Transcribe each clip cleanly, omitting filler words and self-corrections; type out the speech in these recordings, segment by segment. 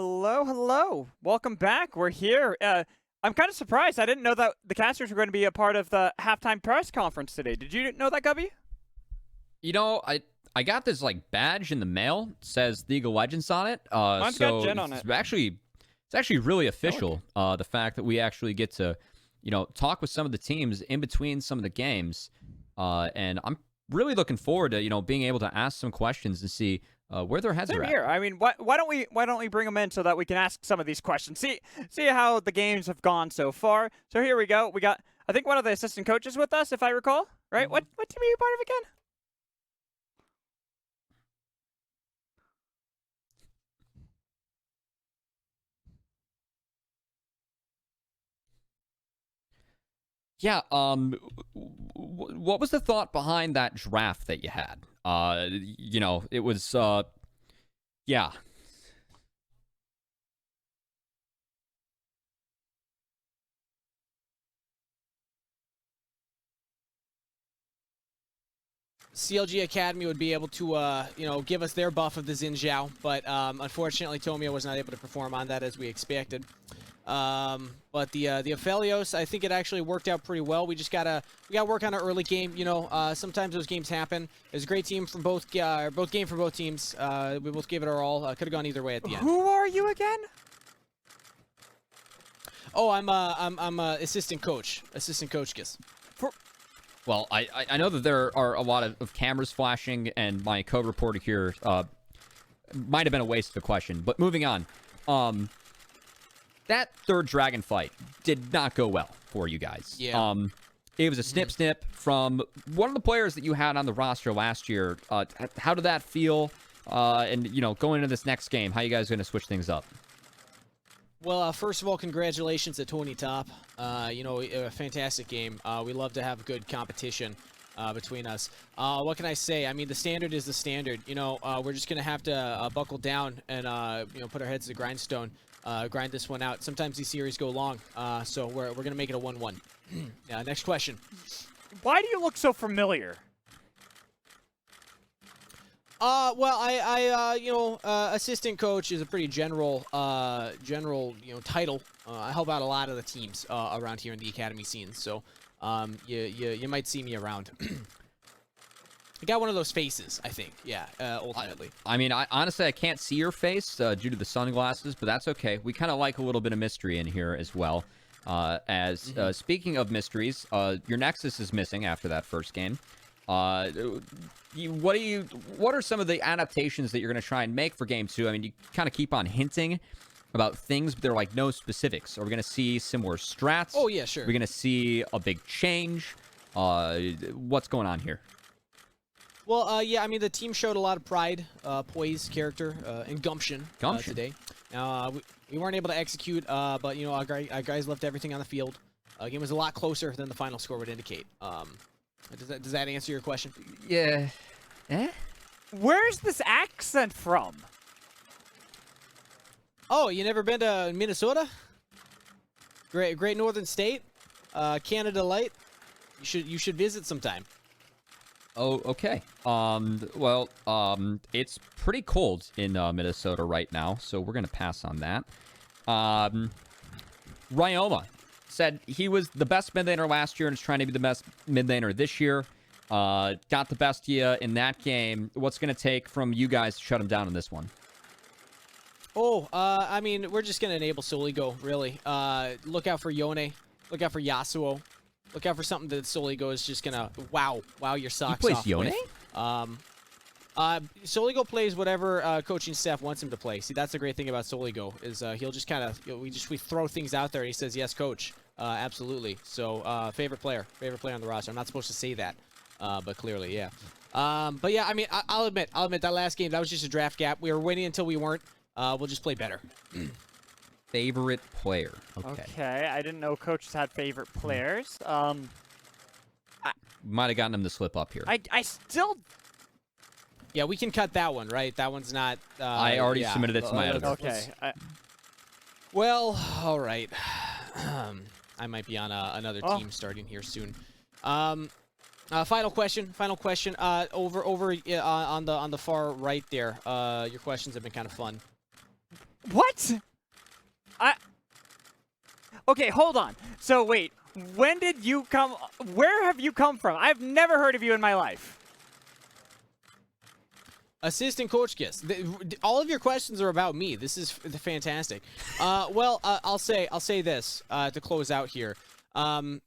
Hello, hello. Welcome back. We're here. I'm kind of surprised. I didn't know that the casters were going to be a part of the halftime press conference today. Did you know that, Gubby? You know, I got this like badge in the mail. It says League of Legends on it. Mine's got Jen on it's it. actually really official. The fact that we actually get to, talk with some of the teams in between some of the games, and I'm really looking forward to being able to ask some questions and see where their heads Same are at. here. I mean, why don't we bring them in so that we can ask some of these questions? See how the games have gone so far. So here we go. We got I think one of the assistant coaches with us, if I recall. Right? What team are you part of again? Yeah. What was the thought behind that draft that you had? It was. Yeah. CLG Academy would be able to, give us their buff of the Xin Zhao, but unfortunately, Tomio was not able to perform on that as we expected. But the Aphelios, I think it actually worked out pretty well. We gotta work on our early game. Sometimes those games happen. It was a great team from both game from both teams. We both gave it our all. Could have gone either way at the end. Who are you again? Oh, I'm assistant coach. Assistant coach, Kiss. Well, I know that there are a lot of cameras flashing, and my co-reporter here might have been a waste of a question. But moving on, that third dragon fight did not go well for you guys. Yeah. It was a snip from one of the players that you had on the roster last year. How did that feel? And going into this next game, how you guys going to switch things up? Well, first of all, congratulations to Tony Top. A fantastic game. We love to have good competition between us. What can I say? I mean, the standard is the standard. We're just going to have to buckle down and, put our heads to the grindstone, grind this one out. Sometimes these series go long, so we're going to make it a 1-1. Next question. Why do you look so familiar? Assistant coach is a pretty general title. I help out a lot of the teams around here in the academy scene, so you might see me around. I got one of those faces, I think. Yeah, ultimately. I mean, honestly, I can't see your face due to the sunglasses, but that's okay. We kind of like a little bit of mystery in here as well. Speaking of mysteries, your Nexus is missing after that first game. What are some of the adaptations that you're going to try and make for game 2? I mean, you kind of keep on hinting about things, but they're like no specifics. Are we going to see similar strats? Oh, yeah, sure. We're going to see a big change. What's going on here? Well, I mean, the team showed a lot of pride, poise, character, and gumption today. Now, we weren't able to execute, but, our guys left everything on the field. The game was a lot closer than the final score would indicate. Does that answer your question? Yeah. Where's this accent from? Oh, you never been to Minnesota? Great northern state, Canada Light. You should visit sometime. Oh, okay. It's pretty cold in Minnesota right now, so we're gonna pass on that. Ryoma said he was the best mid laner last year and is trying to be the best mid laner this year. Got the best in that game. What's going to take from you guys to shut him down in this one? I mean, we're just going to enable Soligo, really. Look out for Yone. Look out for Yasuo. Look out for something that Soligo is just going to wow your socks off. He plays Yone? Soligo plays whatever coaching staff wants him to play. See, that's the great thing about Soligo is he'll just kind of we throw things out there and he says yes, coach. Absolutely. So favorite player on the roster. I'm not supposed to say that, but clearly, yeah. But yeah, I mean, I'll admit that last game that was just a draft gap. We were winning until we weren't. We'll just play better. Favorite player. Okay, I didn't know coaches had favorite players. Might have gotten him to slip up here. I still. Yeah, we can cut that one, right? That one's not... I already submitted it to my editor. Okay. Well, all right. I might be on another team starting here soon. Final question. Over on the far right there. Your questions have been kind of fun. What? Okay, hold on. So wait, when did you come? Where have you come from? I've never heard of you in my life. Assistant Coach Kiss. All of your questions are about me. This is fantastic. I'll say this to close out here. You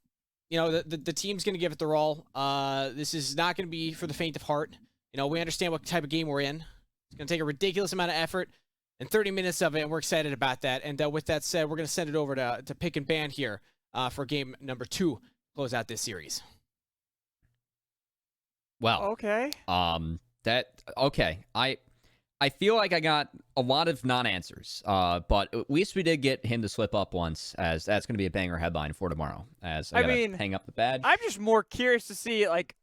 know, the team's going to give it their all. This is not going to be for the faint of heart. You know, we understand what type of game we're in. It's going to take a ridiculous amount of effort and 30 minutes of it, and we're excited about that. And with that said, we're going to send it over to Pick and Ban here for game number 2, close out this series. Well, okay. I feel like I got a lot of non-answers, but at least we did get him to slip up once, as that's going to be a banger headline for tomorrow, as I gotta hang up the badge. I'm just more curious to see, like,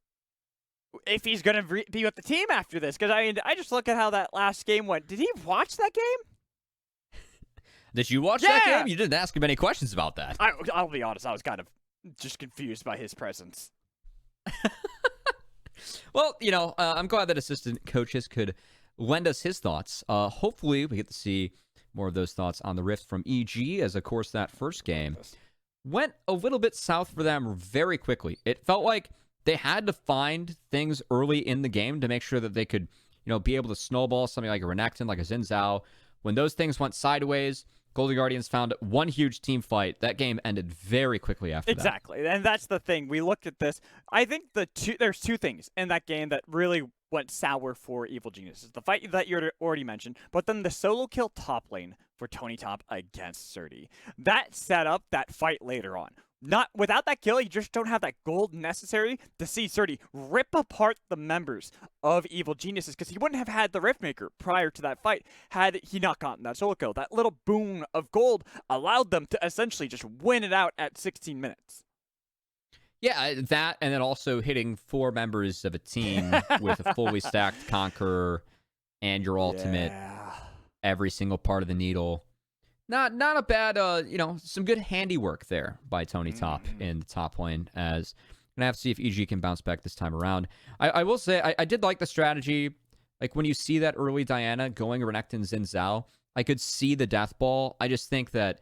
if he's going to be with the team after this, because, I mean, I just look at how that last game went. Did he watch that game? Did you watch that game? You didn't ask him any questions about that. I'll be honest, I was kind of just confused by his presence. Well, you know, I'm glad that assistant coaches could lend us his thoughts. Hopefully, we get to see more of those thoughts on the Rift from EG, as, of course, that first game went a little bit south for them very quickly. It felt like they had to find things early in the game to make sure that they could, you know, be able to snowball something like a Renekton, like a Xin Zhao. When those things went sideways, Golden Guardians found one huge team fight. That game ended very quickly after that. Exactly, and that's the thing. We looked at this. I think there's two things in that game that really went sour for Evil Geniuses. The fight that you already mentioned, but then the solo kill top lane for Tony Top against Surdy. That set up that fight later on. Without that kill, you just don't have that gold necessary to see Surdy rip apart the members of Evil Geniuses, because he wouldn't have had the Riftmaker prior to that fight had he not gotten that solo kill. That little boon of gold allowed them to essentially just win it out at 16 minutes. Yeah, that, and then also hitting 4 members of a team with a fully stacked Conqueror and your ultimate every single part of the needle. Not a bad, you know, some good handiwork there by Tony Top in the top lane, as I'm going to have to see if EG can bounce back this time around. I will say, I did like the strategy. Like, when you see that early Diana going Renekton Xin Zhao, I could see the death ball. I just think that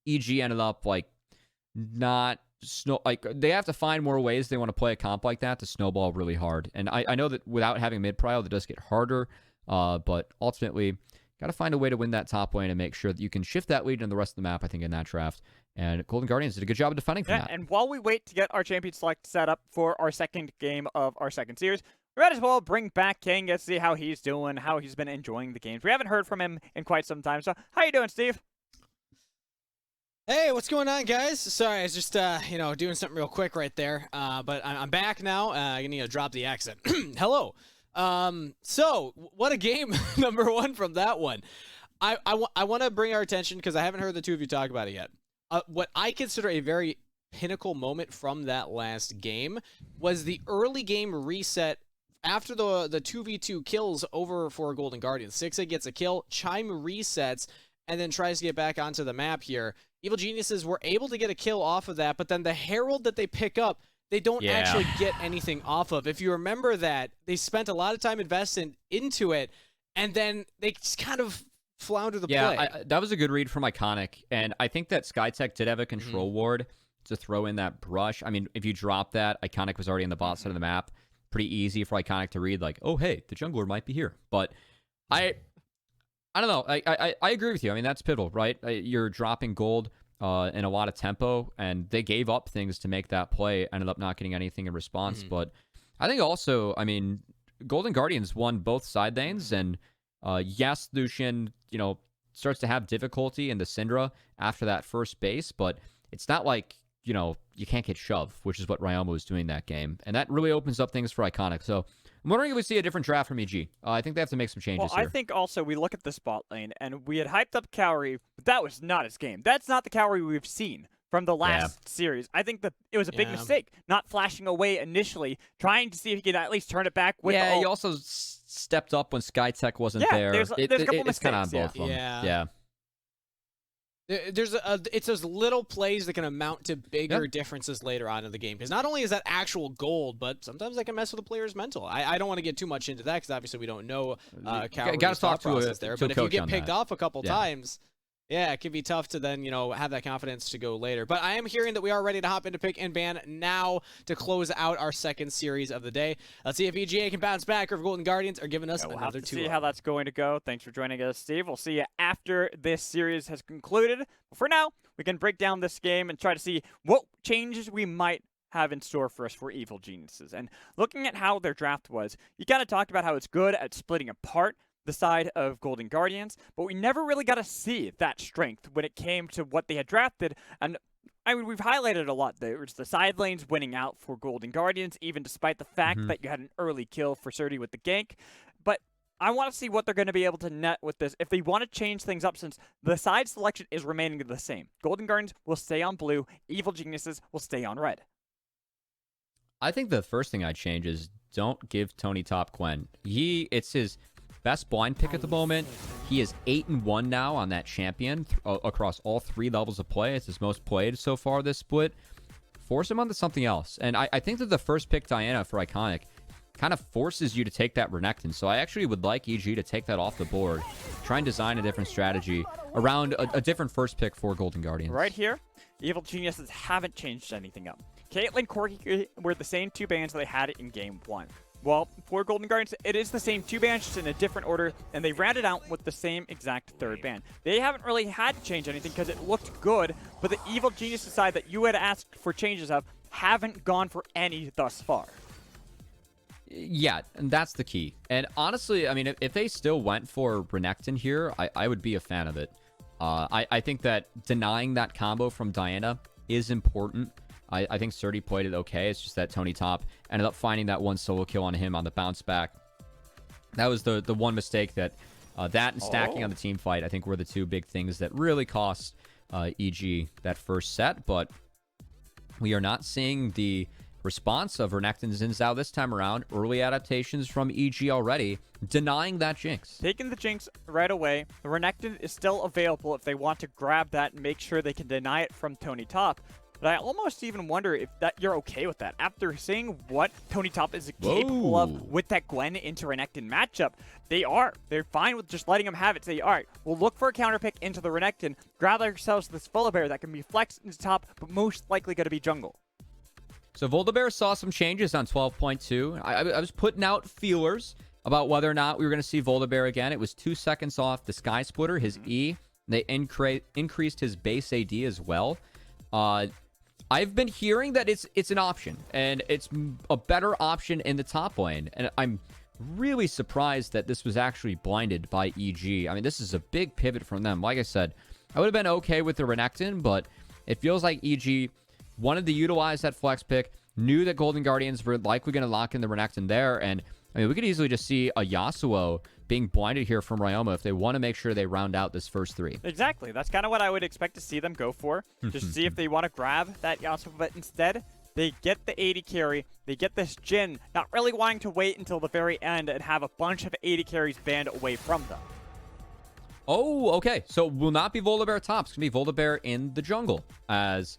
EG ended up, like, not... they have to find more ways they want to play a comp like that to snowball really hard. And I know that without having mid-prio, that does get harder, but ultimately... got to find a way to win that top lane and make sure that you can shift that lead in the rest of the map, I think, in that draft. And Golden Guardians did a good job of defending from that. And while we wait to get our champion select set up for our second game of our second series, we might as well bring back King to see how he's doing, how he's been enjoying the games. We haven't heard from him in quite some time. So how you doing, Steve? Hey, what's going on, guys? Sorry, I was just, you know, doing something real quick right there. But I'm back now. I need to drop the accent. Hello. So what a game, number 1 from that one. I want to bring our attention, because I haven't heard the two of you talk about it yet. What I consider a very pinnacle moment from that last game was the early game reset after the 2v2 kills over for Golden Guardians. Sixa gets a kill, Chime resets, and then tries to get back onto the map here. Evil Geniuses were able to get a kill off of that, but then the Herald that they pick up, they don't actually get anything off of. If you remember that, they spent a lot of time investing into it, and then they just kind of flounder the play. Yeah, that was a good read from Iconic, and I think that Skytech did have a control ward to throw in that brush. I mean, if you drop that, Iconic was already in the bot side of the map. Pretty easy for Iconic to read, like, oh, hey, the jungler might be here. But I don't know. I agree with you. I mean, that's pivotal, right? You're dropping gold in a lot of tempo, and they gave up things to make that play, ended up not getting anything in response. But I think also, I mean, Golden Guardians won both side lanes, and yes, Lucian, you know, starts to have difficulty in the Syndra after that first base, but it's not like, you know, you can't get shoved, which is what Ryomo was doing that game. And that really opens up things for Iconic. So I'm wondering if we see a different draft from EG. I think they have to make some changes here. I think also we look at the spot lane, and we had hyped up Cowrie, but that was not his game. That's not the Cowrie we've seen from the last series. I think that it was a big mistake, not flashing away initially, trying to see if he could at least turn it back with he also stepped up when Skytech wasn't there. There's a couple it's kind of on mistakes, both of them. Yeah. It's those little plays that can amount to bigger differences later on in the game. Because not only is that actual gold, but sometimes that can mess with a player's mental. I don't want to get too much into that because obviously we don't know Calgary's thought process there. But if you get picked off a couple times, yeah, it can be tough to then, have that confidence to go later. But I am hearing that we are ready to hop into pick and ban now to close out our second series of the day. Let's see if EGA can bounce back or if Golden Guardians are giving us we'll another have to 2-0. see how that's going to go. Thanks for joining us, Steve. We'll see you after this series has concluded. But for now, we can break down this game and try to see what changes we might have in store for us for Evil Geniuses. And looking at how their draft was, you kind of talked about how it's good at splitting apart the side of Golden Guardians, but we never really got to see that strength when it came to what they had drafted. And I mean, we've highlighted a lot. There's the side lanes winning out for Golden Guardians, even despite the fact that you had an early kill for Surdy with the gank. But I want to see what they're going to be able to net with this. If they want to change things up, since the side selection is remaining the same. Golden Guardians will stay on blue. Evil Geniuses will stay on red. I think the first thing I'd change is don't give Tony Top Gwen. It's his best blind pick at the moment. He is 8-1 now on that champion across all 3 levels of play. It's his most played so far this split. Force him onto something else. And I think that the first pick, Diana, for Iconic, kind of forces you to take that Renekton. So I actually would like EG to take that off the board. Try and design a different strategy around a different first pick for Golden Guardians. Right here, Evil Geniuses haven't changed anything up. Caitlyn, Corki were the same 2 bans they had in Game 1. Well, for Golden Guardians, it is the same 2 bans, just in a different order, and they rounded out with the same exact 3rd ban. They haven't really had to change anything because it looked good, but the Evil Genius side that you had asked for changes of haven't gone for any thus far. Yeah, and that's the key. And honestly, I mean, if they still went for Renekton here, I would be a fan of it. I think that denying that combo from Diana is important. I think Surdy played it okay. It's just that Tony Top ended up finding that one solo kill on him on the bounce back. That was the one mistake that and stacking on the team fight, I think, were the 2 big things that really cost EG that first set. But we are not seeing the response of Renekton Xin Zhao this time around. Early adaptations from EG already, denying that Jinx. Taking the Jinx right away. The Renekton is still available if they want to grab that and make sure they can deny it from Tony Top. But I almost even wonder if that you're okay with that. After seeing what Tony Top is capable of with that Gwen into Renekton matchup, they're fine with just letting him have it. Say, all right, we'll look for a counter pick into the Renekton, grab ourselves this Volibear that can be flexed into top, but most likely going to be jungle. So Volibear saw some changes on 12.2. I was putting out feelers about whether or not we were going to see Volibear again. It was 2 seconds off the Sky Splitter, his E. They increased his base AD as well. I've been hearing that it's an option, and it's a better option in the top lane. And I'm really surprised that this was actually blinded by EG. I mean, this is a big pivot from them. Like I said, I would have been okay with the Renekton, but it feels like EG wanted to utilize that flex pick, knew that Golden Guardians were likely going to lock in the Renekton there, and I mean, we could easily just see a Yasuo being blinded here from Ryoma if they want to make sure they round out this first 3. Exactly. That's kind of what I would expect to see them go for. Just see if they want to grab that Yasuo, but instead, they get the 80 carry, they get this Jhin, not really wanting to wait until the very end and have a bunch of 80 carries banned away from them. Oh, okay. So will not be Volibear top. It's going to be Volibear in the jungle, as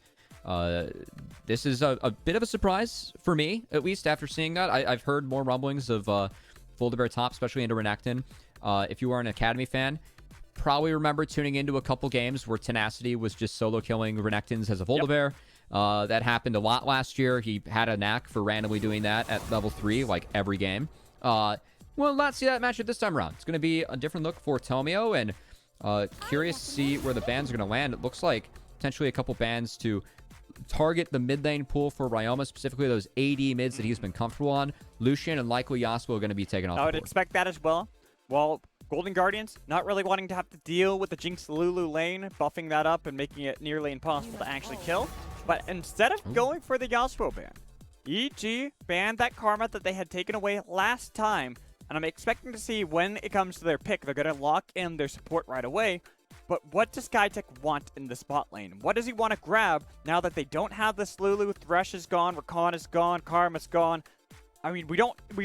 this is a bit of a surprise for me, at least after seeing that. I've heard more rumblings of Volibear top, especially into Renekton. If you are an Academy fan, probably remember tuning into a couple games where Tenacity was just solo killing Renektons as a Volibear. That happened a lot last year. He had a knack for randomly doing that at level 3, like every game. We'll not see that matchup this time around. It's going to be a different look for Tomio, and curious to see where the bans are going to land. It looks like potentially a couple bans to target the mid lane pool for Ryoma, specifically those AD mids that he's been comfortable on. Lucian and likely Yasuo are going to be taken off. I would expect that as well. Well, Golden Guardians not really wanting to have to deal with the Jinx Lulu lane, buffing that up and making it nearly impossible to actually kill. But instead of going for the Yasuo ban, EG banned that Karma that they had taken away last time. And I'm expecting to see when it comes to their pick, they're going to lock in their support right away. But what does SkyTech want in the spot lane? What does he want to grab now that they don't have this Lulu? Thresh is gone, Rakan is gone, Karma's gone. I mean, we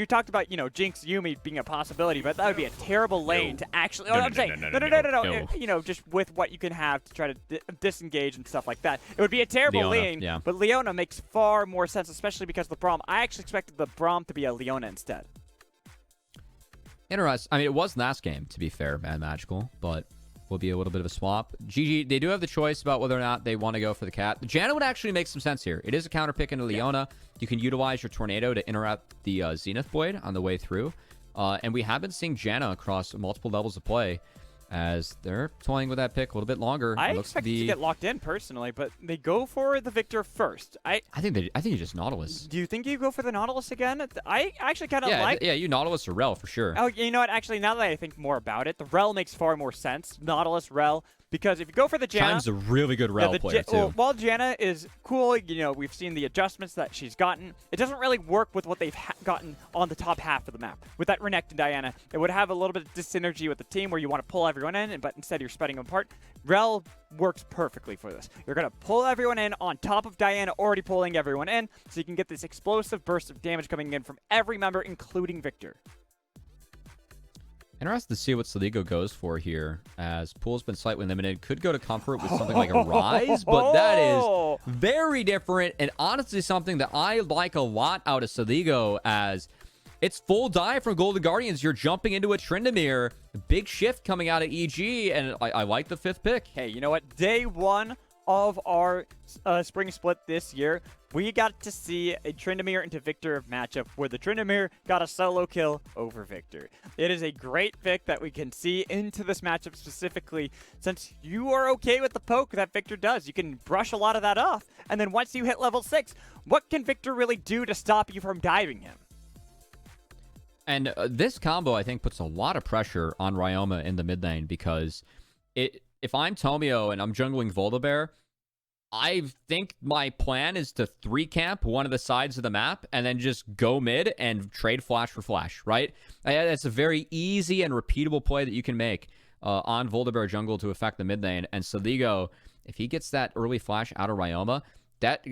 talked about, Jinx Yumi being a possibility, but that would be a terrible lane to actually. No, I'm saying, no. just with what you can have to try to disengage and stuff like that. It would be a terrible Leona, lane, yeah. but Leona makes far more sense, especially because of the Braum. I actually expected the Braum to be a Leona instead. Interesting. I mean, it was last game, to be fair, Mad Magical, but will be a little bit of a swap. GG, they do have the choice about whether or not they want to go for the cat. The Janna would actually make some sense here. It is a counter pick into Leona. You can utilize your Tornado to interrupt the Zenith Blade on the way through. And we have been seeing Janna across multiple levels of play as they're toying with that pick a little bit longer. I expect to get locked in personally, but they go for the Victor first. I think you just Nautilus. Do you think you go for the Nautilus again? I actually kind of like. Yeah, you Nautilus or Rel for sure. Oh, you know what? Actually, now that I think more about it, the Rel makes far more sense. Nautilus, Rel. Because if you go for the Janna... Chime's a really good Rel player, too. Well, while Janna is cool, we've seen the adjustments that she's gotten. It doesn't really work with what they've gotten on the top half of the map. With that Renekton Diana, it would have a little bit of dyssynergy with the team where you want to pull everyone in, but instead you're spreading them apart. Rel works perfectly for this. You're going to pull everyone in on top of Diana already pulling everyone in, so you can get this explosive burst of damage coming in from every member, including Victor. Interested to see what Saligo goes for here, as Pool's been slightly limited. Could go to Comfort with something like a Rise, but that is very different, and honestly something that I like a lot out of Saligo, as it's full dive from Golden Guardians. You're jumping into a Tryndamere. Big shift coming out of EG, and I like the 5th pick. Hey, you know what? Day 1 of our spring split this year, we got to see a Tryndamere into Victor matchup where the Tryndamere got a solo kill over Victor. It is a great pick that we can see into this matchup specifically, since you are okay with the poke that Victor does. You can brush a lot of that off, and then once you hit level 6, what can Victor really do to stop you from diving him? And this combo, I think, puts a lot of pressure on Ryoma in the mid lane, because if I'm Tomio and I'm jungling Voldabear, I think my plan is to 3-camp one of the sides of the map and then just go mid and trade flash for flash, right? That's a very easy and repeatable play that you can make on Voldabear jungle to affect the mid lane. And Saligo, if he gets that early flash out of Ryoma, that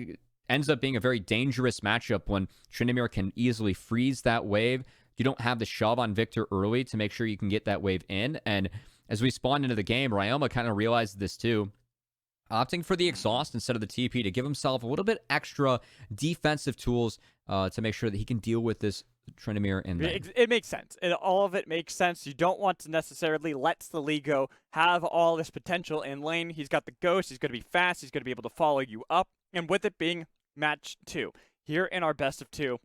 ends up being a very dangerous matchup when Tryndamere can easily freeze that wave. You don't have the shove on Victor early to make sure you can get that wave in. And as we spawn into the game, Ryoma kind of realized this too, opting for the exhaust instead of the TP to give himself a little bit extra defensive tools to make sure that he can deal with this Tryndamere in lane. It makes sense. All of it makes sense. You don't want to necessarily let Saligo have all this potential in lane. He's got the ghost. He's going to be fast. He's going to be able to follow you up. And with it being match 2, here in our best of 2,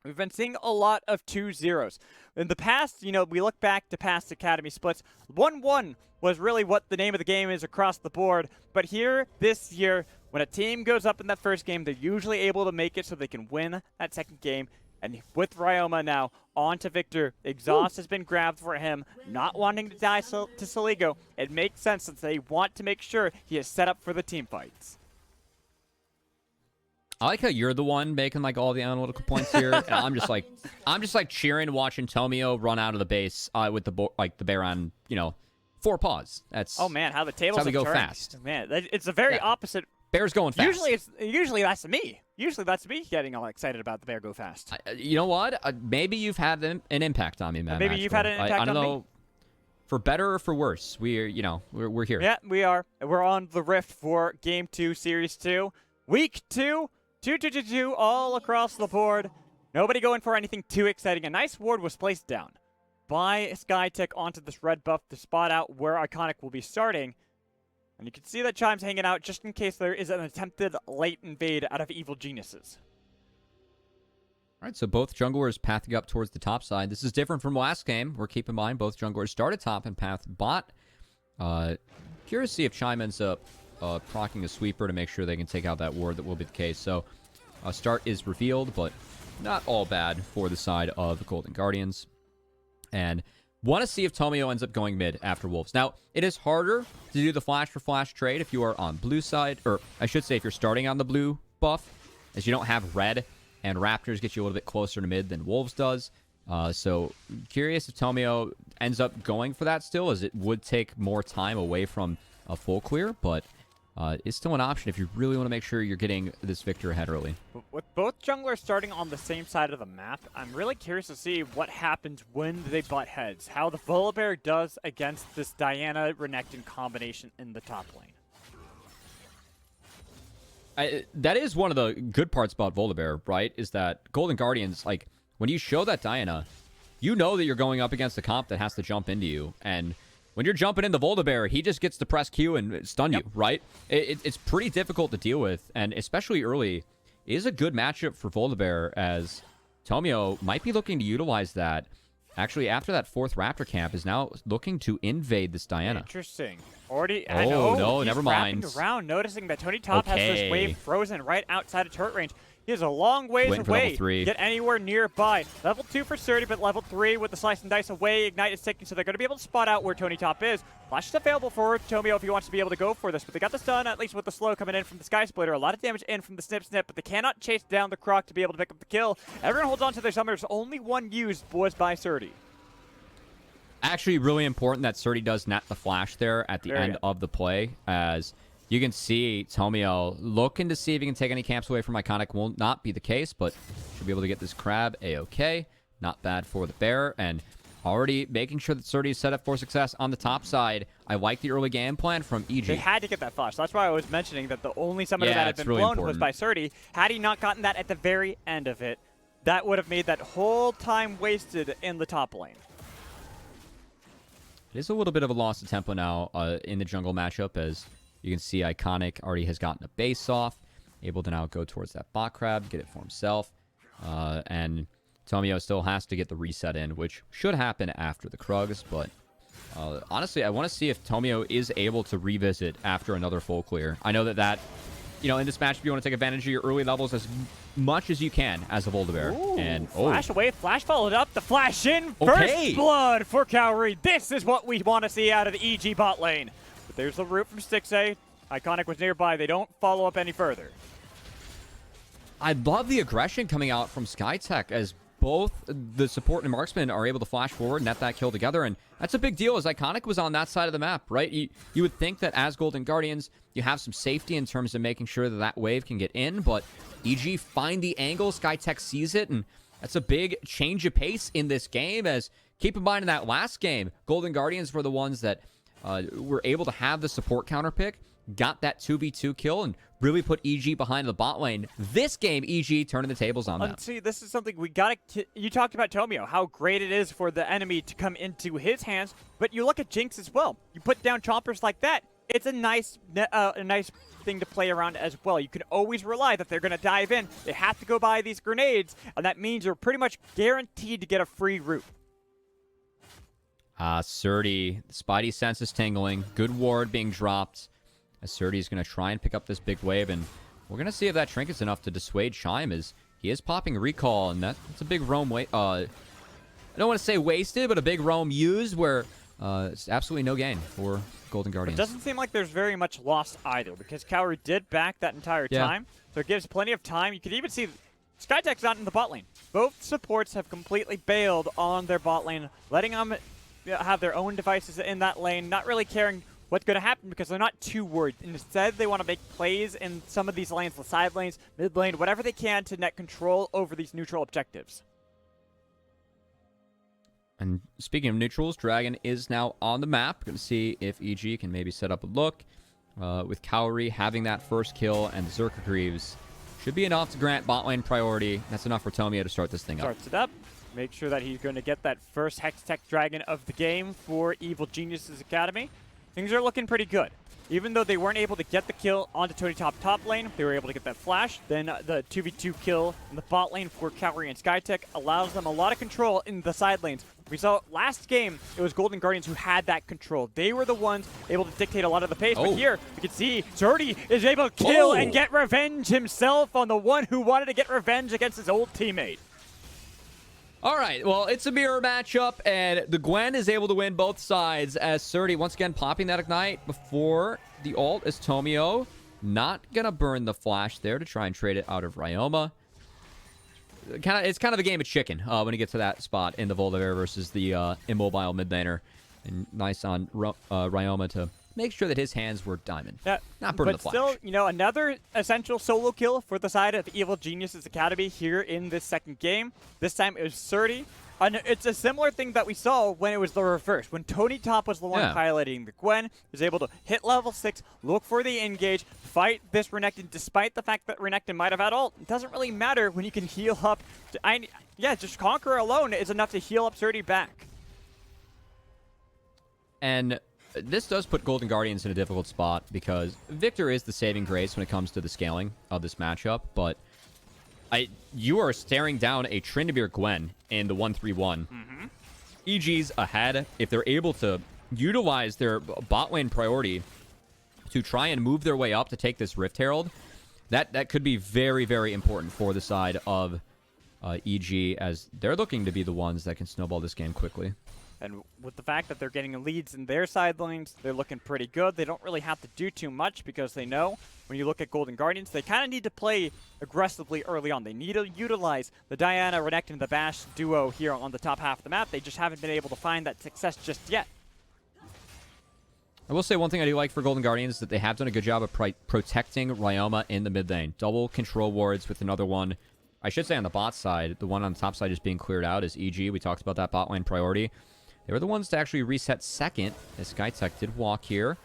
we've been seeing a lot of 2-0s. In the past, we look back to past Academy splits. 1-1 was really what the name of the game is across the board. But here, this year, when a team goes up in that first game, they're usually able to make it so they can win that second game. And with Ryoma now on to Victor, exhaust has been grabbed for him, not wanting to die to Saligo. It makes sense since they want to make sure he is set up for the team fights. I like how you're the one making like all the analytical points here, and I'm just like cheering, watching Tomio run out of the base with the bear on 4 paws. That's man, how the tables how we have go turned. fast. Man, it's a very opposite. Bear's going fast. Usually that's me. Usually that's me getting all excited about the bear go fast. You know what? Maybe you've had an impact on me, man. Maybe you've had an impact on me. I don't know. For better or for worse, we're here. Yeah, we are. We're on the Rift for Game 2, Series 2, Week 2. 2-2-2-2 all across the board. Nobody going for anything too exciting. A nice ward was placed down by SkyTech onto this red buff to spot out where Iconic will be starting. And you can see that Chime's hanging out just in case there is an attempted late invade out of Evil Geniuses. All right, so both junglers pathing up towards the top side. This is different from last game, where keep in mind both junglers started top and path bot. Curious to see if Chime ends up proccing a sweeper to make sure they can take out that ward. That will be the case. So start is revealed, but not all bad for the side of the Golden Guardians. And want to see if Tomio ends up going mid after Wolves. Now, it is harder to do the flash for flash trade if you are on blue side, or I should say if you're starting on the blue buff, as you don't have red, and Raptors get you a little bit closer to mid than Wolves does. So curious if Tomio ends up going for that still, as it would take more time away from a full clear, but is still an option if you really want to make sure you're getting this victor ahead early. With both junglers starting on the same side of the map, I'm really curious to see what happens when they butt heads. How the Volibear does against this Diana-Renekton combination in the top lane. That is one of the good parts about Volibear, right? Is that Golden Guardians, like, when you show that Diana, you know that you're going up against a comp that has to jump into you. And when you're jumping into Volibear, he just gets to press Q and stun you, right? It's pretty difficult to deal with, and especially early, it is a good matchup for Volibear, as Tomio might be looking to utilize that. Actually, after that 4th Raptor camp, is now looking to invade this Diana. Interesting. Already, Oh, I know, no, he's never wrapping mind. around, noticing that Tony Top has this wave frozen right outside of turret range. He is a long ways Waiting for away level 3. to get anywhere nearby. Level 2 for Surdy, but level 3 with the slice and dice away. Ignite is ticking, so they're going to be able to spot out where Tony Top is. Flash is available for Tomio if he wants to be able to go for this, but they got this done, at least with the slow coming in from the Sky Splitter. A lot of damage in from the Snip Snip, but they cannot chase down the Croc to be able to pick up the kill. Everyone holds on to their summers. Only one used was by Surdy. Actually, really important that Surdy does net the flash there at the end of the play, as you can see Tomio looking to see if he can take any camps away from Iconic. Will not be the case, but should be able to get this crab A-okay. Not bad for the bear, and already making sure that Surdy is set up for success on the top side. I like the early game plan from EG. They had to get that flash. That's why I was mentioning that the only summoner that had been really blown important. was by Surdy. Had he not gotten that at the very end of it, that would have made that whole time wasted in the top lane. It is a little bit of a loss of tempo now in the jungle matchup, as you can see Iconic already has gotten a base off, able to now go towards that bot crab, get it for himself, and Tomio still has to get the reset in, which should happen after the Krugs, but honestly, I want to see if Tomio is able to revisit after another full clear. I know that, you know, in this matchup, you want to take advantage of your early levels as much as you can as a Volibear. And flash away, flash followed up, the flash in, first blood for Cowrie. This is what we want to see out of the EG bot lane. But there's the root from Stixay. Iconic was nearby. They don't follow up any further. I love the aggression coming out from SkyTech, as both the support and marksman are able to flash forward, net that kill together, and that's a big deal, as Iconic was on that side of the map, right? You would think that as Golden Guardians, you have some safety in terms of making sure that that wave can get in, but EG find the angle, SkyTech sees it, and that's a big change of pace in this game, as keep in mind in that last game, Golden Guardians were the ones that were able to have the support counter pick, got that 2v2 kill, and really put EG behind the bot lane. This game, EG turning the tables on them. See, this is something we got to... You talked about Tomio, how great it is for the enemy to come into his hands, but you look at Jinx as well. You put down chompers like that, it's a nice thing to play around as well. You can always rely that they're going to dive in. They have to go buy these grenades, and that means you're pretty much guaranteed to get a free route. Surdy, Spidey sense is tingling. Good ward being dropped. As Surdy is going to try and pick up this big wave, and we're going to see if that trinket's enough to dissuade Chime, as he is popping recall, and that's a big roam I don't want to say wasted, but a big roam used where it's absolutely no gain for Golden Guardians. It doesn't seem like there's very much lost either, because Cowrie did back that entire time, so it gives plenty of time. You could even see SkyTech's not in the bot lane. Both supports have completely bailed on their bot lane, letting them have their own devices in that lane, not really caring what's going to happen because they're not too worried. Instead, they want to make plays in some of these lanes, the side lanes, mid lane, whatever they can to net control over these neutral objectives. And speaking of neutrals, Dragon is now on the map. Going to see if EG can maybe set up a look. With Cowrie having that first kill and the Zerker Greaves should be enough to grant bot lane priority. That's enough for Tomio to start this thing up. Starts it up. Make sure that he's going to get that first Hex Tech Dragon of the game for Evil Geniuses Academy. Things are looking pretty good. Even though they weren't able to get the kill onto Tony top lane, they were able to get that flash. Then the 2v2 kill in the bot lane for Cowrie and SkyTech allows them a lot of control in the side lanes. We saw last game, it was Golden Guardians who had that control. They were the ones able to dictate a lot of the pace. But here, you can see Surdy is able to kill and get revenge himself on the one who wanted to get revenge against his old teammate. All right, well, it's a mirror matchup, and the Gwen is able to win both sides as Surdy once again popping that Ignite before the ult as Tomio not going to burn the flash there to try and trade it out of Ryoma. It's kind of a game of chicken when you get to that spot in the Volibear versus the immobile mid laner. And nice on Ryoma to make sure that his hands were diamond. Yeah, not burning the but flash. still, you know, another essential solo kill for the side of Evil Geniuses Academy here in this second game. This time it was 30. And it's a similar thing that we saw when it was the reverse. When Tony Top was the one piloting the Gwen, was able to hit level 6, look for the engage, fight this Renekton, despite the fact that Renekton might have had ult. It doesn't really matter when you can heal up. Yeah, just Conqueror alone is enough to heal up 30 back. And this does put Golden Guardians in a difficult spot because Victor is the saving grace when it comes to the scaling of this matchup, but you are staring down a Tryndamere Gwen in the 1-3-1. EG's ahead. If they're able to utilize their bot lane priority to try and move their way up to take this Rift Herald, that could be very, very important for the side of EG, as they're looking to be the ones that can snowball this game quickly. And with the fact that they're getting leads in their side lanes, they're looking pretty good. They don't really have to do too much because they know when you look at Golden Guardians, they kind of need to play aggressively early on. They need to utilize the Diana, Renekton, the Bash duo here on the top half of the map. They just haven't been able to find that success just yet. I will say one thing I do like for Golden Guardians is that they have done a good job of protecting Ryoma in the mid lane. Double control wards with another one. I should say on the bot side, the one on the top side is being cleared out is EG. We talked about that bot lane priority. They were the ones to actually reset second, as SkyTech did walk here.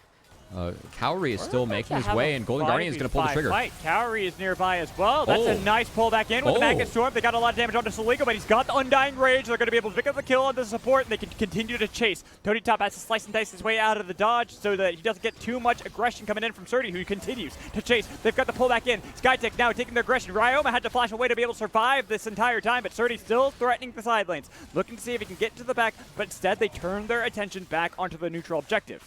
Cowrie is still making his way, and Golden Guardian is going to pull the trigger. Cowrie is nearby as well. That's a nice pull back in with the Magnet Storm. They got a lot of damage onto Soligo, but he's got the Undying Rage. They're going to be able to pick up the kill on the support, and they can continue to chase. Tony Top has to slice and dice his way out of the dodge so that he doesn't get too much aggression coming in from Surdy, who continues to chase. They've got the pull back in. SkyTech now taking their aggression. Ryoma had to flash away to be able to survive this entire time, but Surdy's still threatening the side lanes, looking to see if he can get to the back, but instead they turn their attention back onto the neutral objective.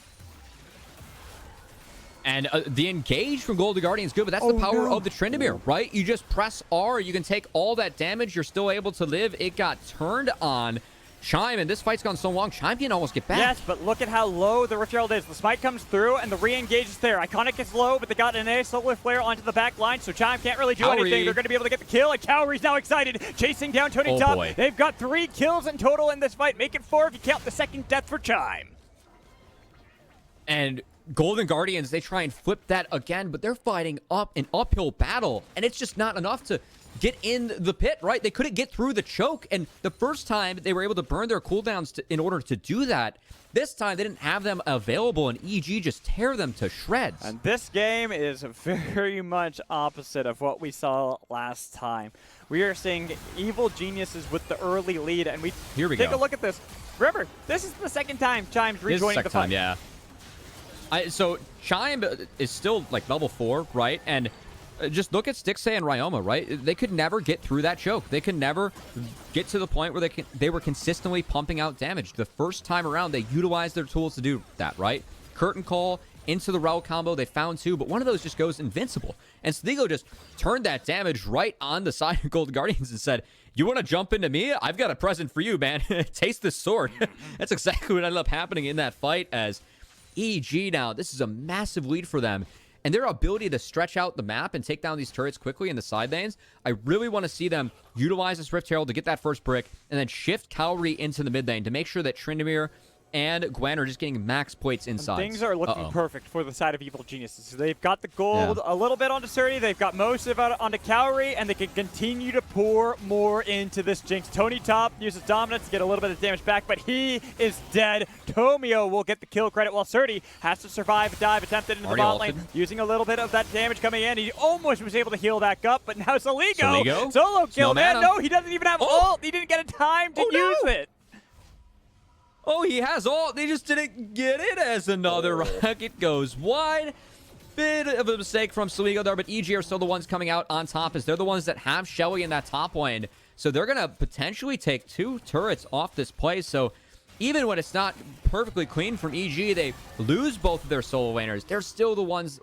And the engage from Golden Guardian is good, but that's the power of the Tryndamere, right? You just press R, you can take all that damage, you're still able to live. It got turned on Chime, and this fight's gone so long, Chime can almost get back. Yes, but look at how low the Rift Herald is. The smite comes through, and the re-engage is there. Iconic is low, but they got an air solar flare onto the back line, so Chime can't really do anything. They're going to be able to get the kill, and Cowrie's now excited, chasing down Tony Top. Boy. They've got 3 kills in total in this fight. Make it 4 if you count the second death for Chime. And Golden Guardians, they try and flip that again, but they're fighting up an uphill battle, and it's just not enough to get in the pit, right? They couldn't get through the choke, and the first time they were able to burn their cooldowns in order to do that. This time they didn't have them available, and EG just tear them to shreds. And this game is very much opposite of what we saw last time. We are seeing Evil Geniuses with the early lead, and Here we take go. a look at this. Remember, this is the second time Chime's rejoining the fight. Time, yeah. So Chime is still like level 4, right? And just look at Stixxay and Ryoma, right? They could never get through that choke. They could never get to the point where they were consistently pumping out damage. The first time around, they utilized their tools to do that, right? Curtain Call into the Rel combo. They found 2, but one of those just goes invincible. And Soligo just turned that damage right on the side of Golden Guardians and said, you want to jump into me? I've got a present for you, man. Taste this sword. That's exactly what ended up happening in that fight, as EG now, this is a massive lead for them. And their ability to stretch out the map and take down these turrets quickly in the side lanes, I really want to see them utilize this Rift Herald to get that first brick and then shift Cowrie into the mid lane to make sure that Tryndamere and Gwen are just getting max points inside. Things are looking perfect for the side of Evil Geniuses. So they've got the gold a little bit onto Surdy, they've got most of it onto Cowrie, and they can continue to pour more into this Jinx. Tony Top uses Dominance to get a little bit of damage back, but he is dead. Tomio will get the kill credit while Surdy has to survive a dive attempted into the bot lane, using a little bit of that damage coming in. He almost was able to heal back up, but now Soligo solo kill, man. No, he doesn't even have ult. He didn't get a time to use it. Oh, he has ult. They just didn't get it as another rocket goes wide. Bit of a mistake from Soligo there, but EG are still the ones coming out on top, as they're the ones that have Shelly in that top lane. So they're going to potentially take 2 turrets off this play. So even when it's not perfectly clean from EG, they lose both of their solo laners. They're still the ones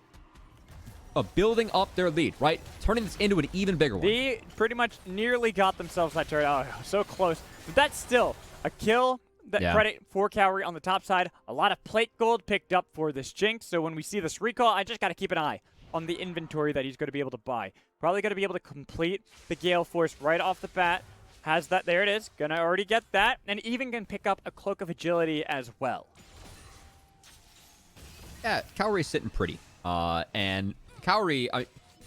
building up their lead, right? Turning this into an even bigger one. They pretty much nearly got themselves that turret. Oh, so close. But that's still a kill. That credit for Cowrie on the top side. A lot of plate gold picked up for this Jinx. So when we see this recall, I just got to keep an eye on the inventory that he's going to be able to buy. Probably going to be able to complete the Gale Force right off the bat. Has that. There it is. Going to already get that. And even can pick up a Cloak of Agility as well. Yeah, Cowrie's sitting pretty. And Cowrie,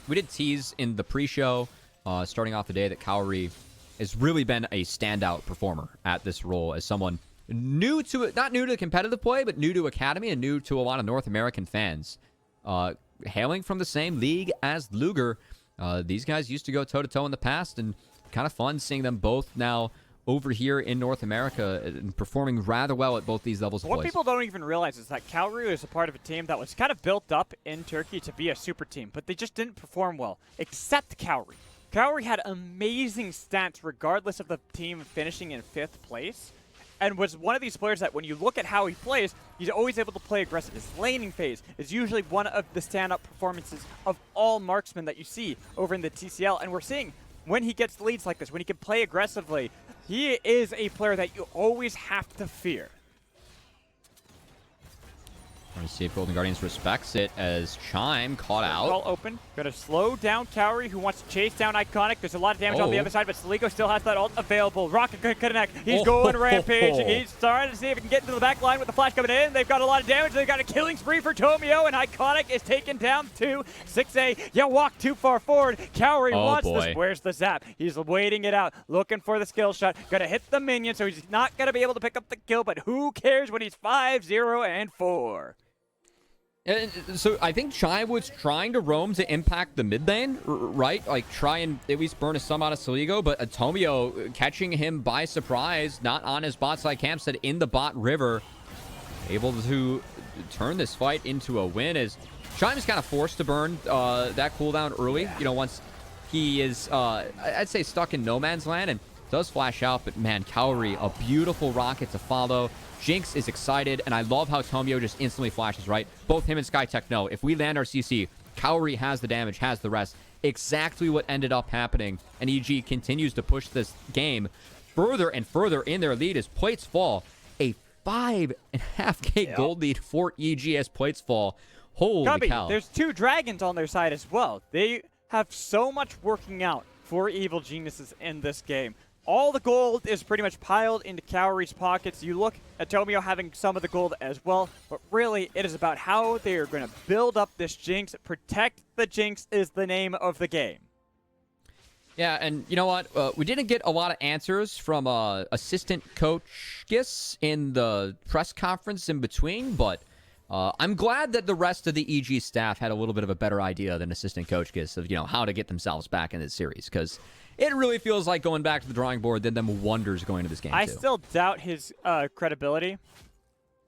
we did tease in the pre-show, starting off the day, that Cowrie has really been a standout performer at this role as someone new to it, not new to competitive play, but new to Academy and new to a lot of North American fans. Hailing from the same league as Luger, these guys used to go toe-to-toe in the past, and kind of fun seeing them both now over here in North America and performing rather well at both these levels of play. What people don't even realize is that Cowrie is a part of a team that was kind of built up in Turkey to be a super team, but they just didn't perform well, except Cowrie. Cowrie had amazing stats regardless of the team finishing in 5th place, and was one of these players that when you look at how he plays, he's always able to play aggressive. His laning phase is usually one of the stand-up performances of all marksmen that you see over in the TCL, and we're seeing when he gets leads like this, when he can play aggressively, he is a player that you always have to fear. Trying to see if Golden Guardians respects it as Chime caught out. All open. Gonna slow down Cowrie, who wants to chase down Iconic. There's a lot of damage on the other side, but Saligo still has that ult available. Rocket could connect. He's going rampaging. He's starting to see if he can get into the back line with the flash coming in. They've got a lot of damage. They've got a killing spree for Tomio, and Iconic is taken down to 6A. You walk too far forward. Cowrie wants this. Where's the zap? He's waiting it out, looking for the skill shot. Gonna hit the minion, so he's not gonna be able to pick up the kill, but who cares when he's 5-0-4? So I think Chai was trying to roam to impact the mid lane, right? Like try and at least burn a sum out of Saligo, but Atomio catching him by surprise, not on his bot side camp, said in the bot river, able to turn this fight into a win as Chime is kind of forced to burn that cooldown early. You know, once he is, I'd say, stuck in no man's land and does flash out, but man, Cowrie, a beautiful rocket to follow. Jinx is excited, and I love how Tomio just instantly flashes, right? Both him and Skytech know if we land our CC, Cowrie has the damage, has the rest. Exactly what ended up happening, and EG continues to push this game further and further in their lead as plates fall. A 5.5k gold lead for EG as plates fall. Holy cow. There's 2 dragons on their side as well. They have so much working out for Evil Geniuses in this game. All the gold is pretty much piled into Cowrie's pockets. You look at Tomio having some of the gold as well, but really it is about how they are going to build up this Jinx. Protect the Jinx is the name of the game. Yeah, and you know what? We didn't get a lot of answers from assistant coach Gis in the press conference in between, but I'm glad that the rest of the EG staff had a little bit of a better idea than assistant coach Gis of, you know, how to get themselves back in this series, because it really feels like going back to the drawing board did them wonders going into this game, I still doubt his credibility.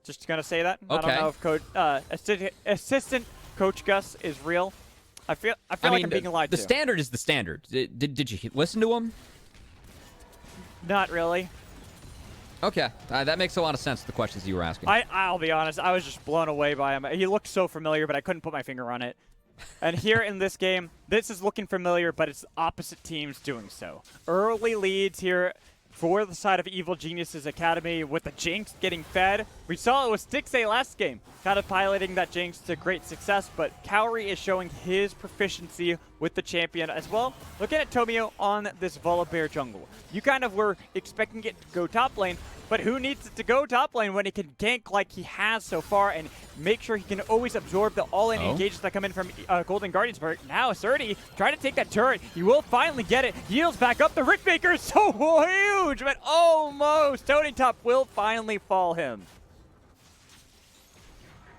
Just going to say that. Okay. I don't know if assistant coach Gus is real. I feel like I'm being lied to. The standard is the standard. Did you listen to him? Not really. Okay. That makes a lot of sense, the questions you were asking. I'll be honest. I was just blown away by him. He looked so familiar, but I couldn't put my finger on it. And here in this game, this is looking familiar, but it's opposite teams doing so. Early leads here for the side of Evil Geniuses Academy with the Jinx getting fed. We saw it was 6A last game, kind of piloting that Jinx to great success, but Cowrie is showing his proficiency with the champion as well. Looking at Tomio on this Volibear jungle. You kind of were expecting it to go top lane, but who needs it to go top lane when he can gank like he has so far and make sure he can always absorb the all-in engages that come in from Golden Guardians? But now Surdy trying to take that turret. He will finally get it. Heals back up. The Rift Maker is so huge, but almost. Tony Top will finally fall him.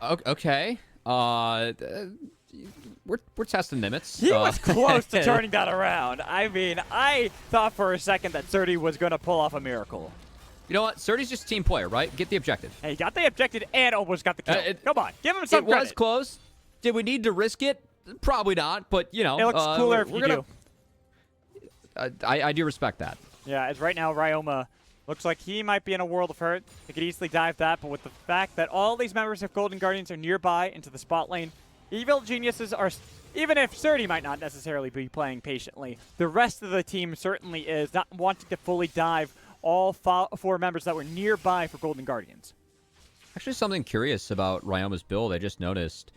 Okay. We're testing limits. He was close to turning that around. I mean, I thought for a second that Surdy was going to pull off a miracle. You know what? Surdy's just a team player, right? Get the objective. Hey, he got the objective and almost got the kill. Come on, give him some credit. It was close. Did we need to risk it? Probably not, but, you know. It looks cooler if you do. I do respect that. Yeah, as right now, Ryoma looks like he might be in a world of hurt. He could easily dive that, but with the fact that all these members of Golden Guardians are nearby into the spot lane, Evil Geniuses are, even if Surdy might not necessarily be playing patiently, the rest of the team certainly is, not wanting to fully dive all 4 members that were nearby for Golden Guardians. Actually, something curious about Ryoma's build, I just noticed.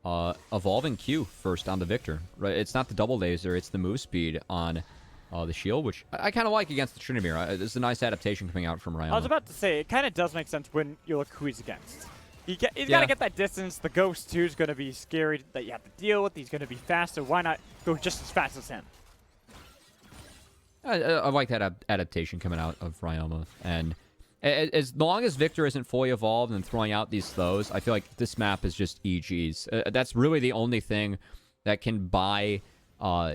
Evolving Q first on the Victor. Right? It's not the double laser, it's the move speed on the shield, which I kind of like against the Trinimir. This is a nice adaptation coming out from Ryoma. I was about to say, it kind of does make sense when you look who he's against. He's got to get that distance. The Ghost, too, is going to be scary that you have to deal with. He's going to be fast, so why not go just as fast as him? I like that adaptation coming out of Ryoma. And as long as Victor isn't fully evolved and throwing out these slows, I feel like this map is just EG's. That's really the only thing that can buy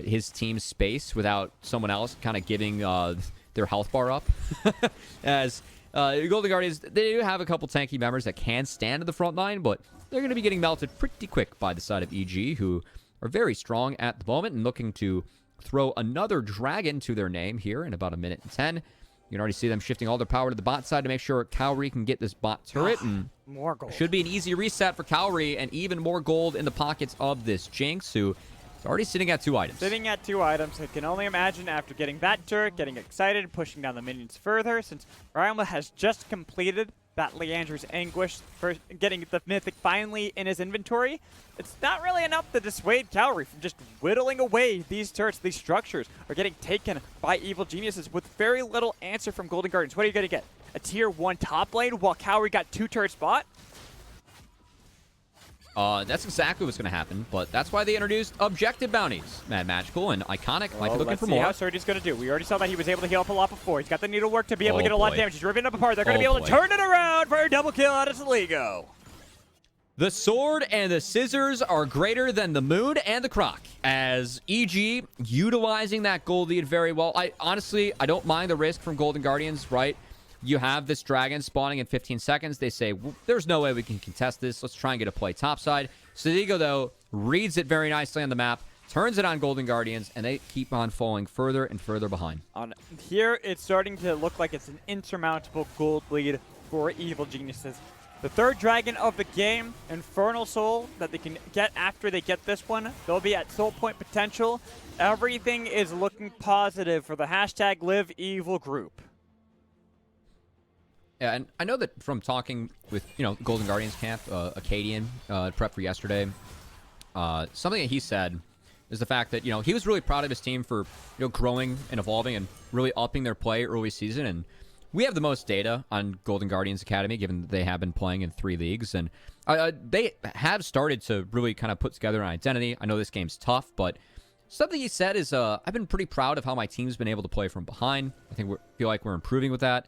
his team space without someone else kind of giving their health bar up. As Golden Guardians, they do have a couple tanky members that can stand in the front line, but they're going to be getting melted pretty quick by the side of EG, who are very strong at the moment and looking to throw another dragon to their name here in about 1:10. You can already see them shifting all their power to the bot side to make sure Cowrie can get this bot turret. And more gold. Should be an easy reset for Cowrie, and even more gold in the pockets of this Jinx, who is already sitting at 2 items. Sitting at 2 items. I can only imagine after getting that turret, getting excited, pushing down the minions further, since Ryoma has just completed that Leander's Anguish for getting the Mythic finally in his inventory. It's not really enough to dissuade Cowrie from just whittling away these turrets. These structures are getting taken by evil geniuses with very little answer from Golden Guardians. What are you going to get? A tier 1 top lane while Cowrie got 2 turrets bot? That's exactly what's going to happen, but that's why they introduced objective bounties. Mad Magical and Iconic might be looking for more. Let's see how Sergi's going to do. We already saw that he was able to heal up a lot before. He's got the needlework to be able to get a lot of damage. He's ripping up apart. They're going to be able to turn it around for a double kill out of Soligo. The sword and the scissors are greater than the moon and the croc, as EG utilizing that gold lead very well. Honestly, I don't mind the risk from Golden Guardians, right? You have this dragon spawning in 15 seconds. They say, well, there's no way we can contest this. Let's try and get a play topside. Soligo, though, reads it very nicely on the map, turns it on Golden Guardians, and they keep on falling further and further behind. On here, it's starting to look like it's an insurmountable gold lead for Evil Geniuses. The third dragon of the game, Infernal Soul, that they can get after they get this one. They'll be at soul point potential. Everything is looking positive for the hashtag Live Evil group. Yeah, and I know that from talking with, Golden Guardians camp, Acadian, prep for yesterday, something that he said is the fact that, he was really proud of his team for, growing and evolving and really upping their play early season. And we have the most data on Golden Guardians Academy, given that they have been playing in 3 leagues. And they have started to really kind of put together an identity. I know this game's tough, but something he said is, I've been pretty proud of how my team's been able to play from behind. I think feel like we're improving with that.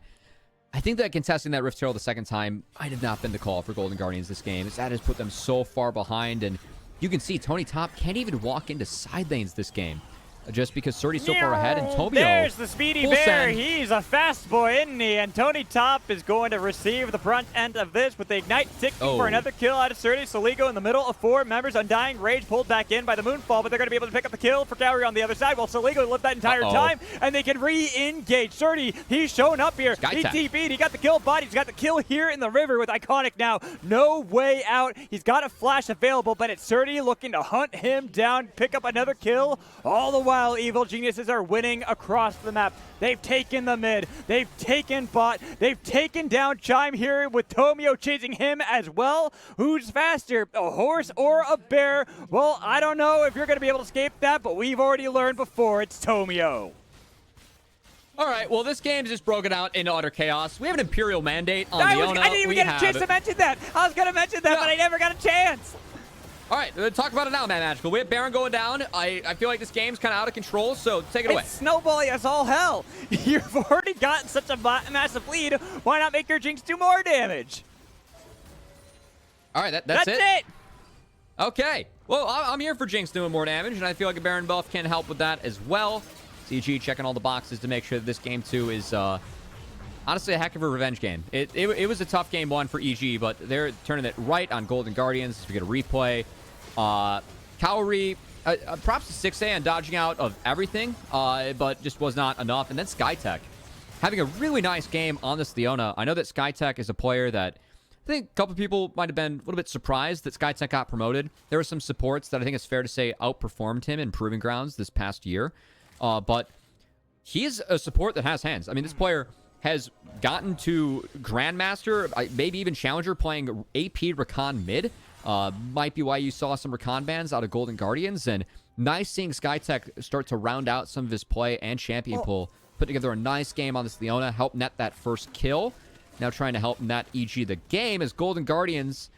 I think that contesting that Rift Herald the second time might have not been the call for Golden Guardians this game, as that has put them so far behind. And you can see Tony Top can't even walk into side lanes this game, just because Surdy's so far ahead, and Tomio. There's the Speedy Bear. He's a fast boy, isn't he? And Tony Top is going to receive the front end of this with the Ignite ticking for another kill out of Surdy. Soligo in the middle of 4 members. Undying Rage pulled back in by the Moonfall, but they're going to be able to pick up the kill for Cowrie on the other side, while Soligo lived that entire time, and they can re-engage. Surdy, he's shown up here. He TP'd. He got the kill bot. He's got the kill here in the river with Iconic now. No way out. He's got a flash available, but it's Surdy looking to hunt him down, pick up another kill. All the while, Evil Geniuses are winning across the map. They've taken the mid. They've taken bot. They've taken down Chime here with Tomio chasing him as well. Who's faster, a horse or a bear? Well, I don't know if you're going to be able to escape that, but we've already learned before it's Tomio. All right, well, this game's just broken out into utter chaos. We have an Imperial Mandate on Leona. I didn't even get a chance to mention that. I was going to mention that, but I never got a chance. All right, let's talk about it now, Mad Magical. We have Baron going down. I feel like this game's kind of out of control, so take it away. It's snowballing as all hell. You've already gotten such a massive lead. Why not make your Jinx do more damage? All right, that's it. Okay. Well, I'm here for Jinx doing more damage, and I feel like a Baron buff can help with that as well. CG checking all the boxes to make sure that this game 2 is honestly a heck of a revenge game. It was a tough game 1 for EG, but they're turning it right on Golden Guardians as we get a replay. Cowrie, props to 6A on dodging out of everything, but just was not enough. And then Skytech having a really nice game on this Leona. I know that Skytech is a player that I think a couple people might have been a little bit surprised that Skytech got promoted. There were some supports that I think it's fair to say outperformed him in Proving Grounds this past year. But he's a support that has hands. I mean, this player has gotten to Grandmaster, maybe even Challenger, playing AP Rakan mid. Might be why you saw some Rakan bans out of Golden Guardians. And nice seeing Skytech start to round out some of his play and champion pull. Put together a nice game on this Leona, help net that first kill. now trying to help not EG the game as Golden Guardians.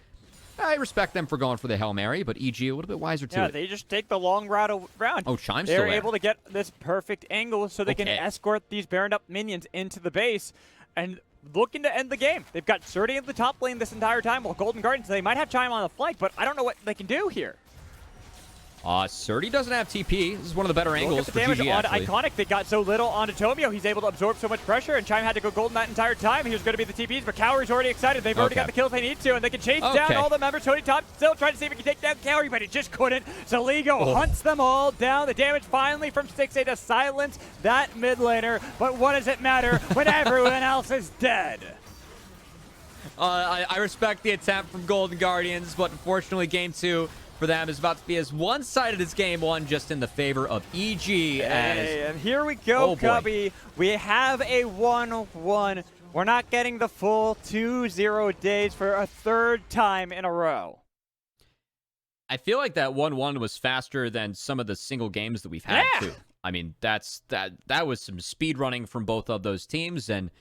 I respect them for going for the Hail Mary, but EG a little bit wiser to Yeah, it. they just take the long route around. Oh, Chime's They're still there. able to get this perfect angle so they can Okay. escort these Baroned up minions into the base and looking to end the game. They've got Surdy in the top lane this entire time, while Golden Guardians, they might have Chime on the flank, but I don't know what they can do here. Surdy doesn't have TP. This is one of the better Look angles at for the damage GG, on actually. Iconic. They got so little onto Tomio. He's able to absorb so much pressure, and Chime had to go golden that entire time. He was going to be the TPs, but Cowrie's already excited. They've already Okay. got the kills they need to, and they can chase down Okay. all the members. Tony Top still trying to see if he can take down Cowrie, but he just couldn't. So Ligo hunts them all down. The damage finally from 6A to silence that mid laner, but what does it matter when everyone else is dead? I respect the attempt from Golden Guardians, but unfortunately, game 2 for them is about to be as one-sided as game 1, just in the favor of EG. Hey, and here we go, Oh, boy. Cubby. We have a 1-1. We're not getting the full 2-0 days for a third time in a row. I feel like that 1-1 was faster than some of the single games that we've had, Yeah. too. I mean, that was some speed running from both of those teams, and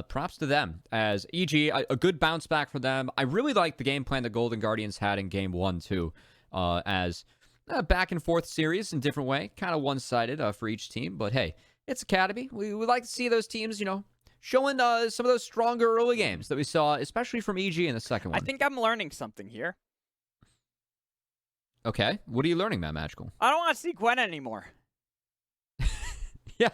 props to them. As EG, a good bounce back for them. I really like the game plan the Golden Guardians had in game 1, too. As a back and forth series in different way, kind of one-sided for each team. But hey, it's Academy. We like to see those teams, showing some of those stronger early games that we saw, especially from EG in the second one. I think I'm learning something here. Okay, what are you learning, Matt Magical? I don't want to see Gwen anymore. Yeah.